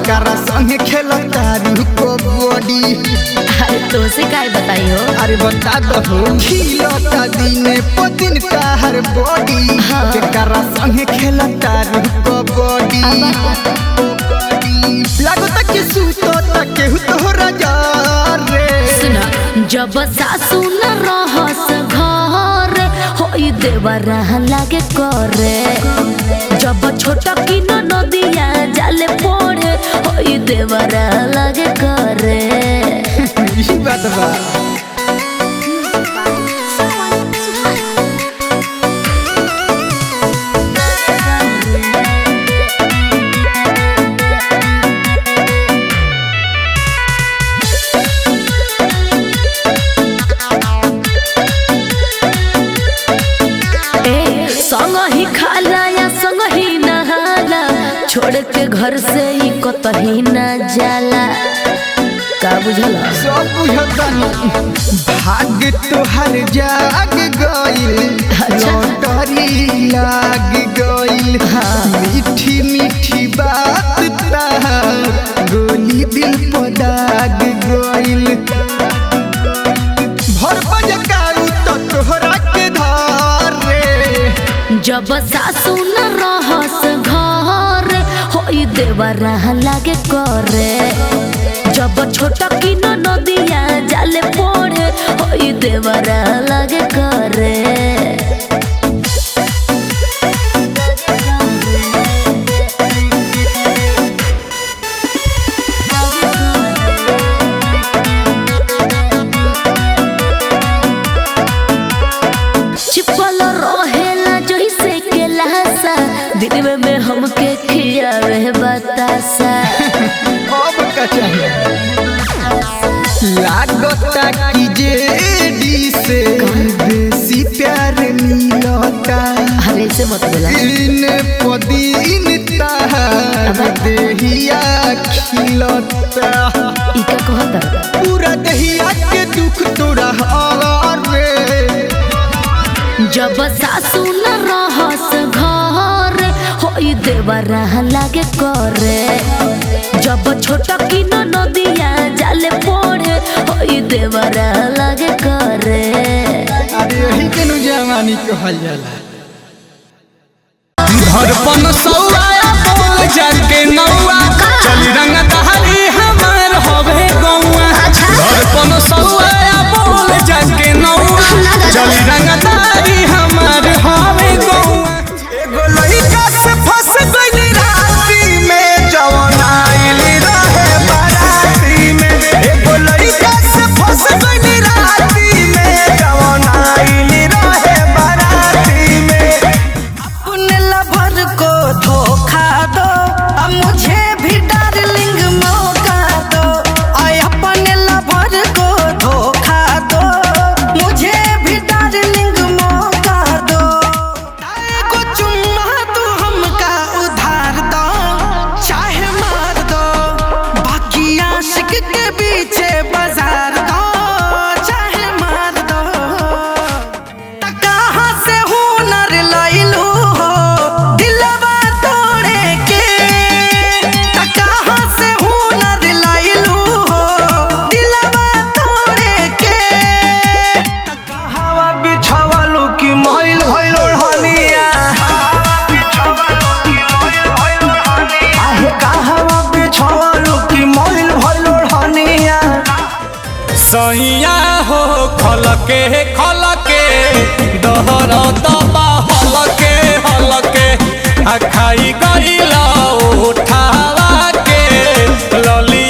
केकरा संगे खेलता रुको बॉडी। अरे तो से काय बताई हो? अरे बता दो खिलता दिन प दिन तार बॉडी केकरा संगे खेलता रुको बॉडी। लागता कि सूतो तक केहू तोहरा जा रे। सुना जब सासू न रहस घर होई देवरा लागे करे। जब छोटा की नदिया जाले पड़े होई देवरा लागे करे। यही बात बा। संग ही खाला या संग ही नहाला छोड़ के घर से ही कतही न जाला। का बुझला? सब बुझतानी भाग तोहर जाग गइल लॉटरी लाग गइल। मीठी मीठी बात तार गोली दिल पर दाग गइल। भर बज कारू तो तोहरा के धार रे। जब सासू न रहस घर होई देवरा लागे करे। जब छोटा की नदिया जाले पड़े होई देवरा लागे करे। छिपल रहेला जैसे के लाशा दिन में हमके खियावे बतासा। अब का चाहिए लागता कि जेडी से बेसी प्यार मिलता। अरे से मत बोला। दिन पदीन तार देहिया खिलता। इका कहता पूरा देहिया के दुख तोरा हार रे। जब सासू न रहस घर होई देवरा लागे करे। जब छोटा की नदिया जाले पड़े होई देवरा लागे करे। अरे यही के नु जवानी कहल जाला। धड़पन सौआ बोल जाके नौआ चली रंग दहरी हमार होवे गौआ। धड़पन सौआ बोल जाके नौआ चली रंग दहरी हमार होवे गौआ। एगो लइका से फंस गइल राती में जवन आइल रहे बाराती में। एगो लइका से फंस गइल राती में जवन आइल रहे बाराती में। अपने लवर को धोखा दो अब मुझे भी डार्लिंग मौका दो। आय अपने लवर को धोखा दो मुझे भी डार्लिंग मौका दो। को चुम्मा तू हमका उधार दो चाहे मार दो। बाकी आशिक के पीछे बाजार दो चाहे मार दो। कहाँ से हुनर लइलू हो दिलवा तोड़े के। कहाँ से हुनर लइलू हो दिलवा तोड़े के। हवा बिछावलू की मोइल भइल ओढ़निया। आहे कहवा बिछावलू की मोइल भइल ओढ़निया। सैया हो खलके खलके दहर दबा हलके हलके आ खाई गइला उठावा के लली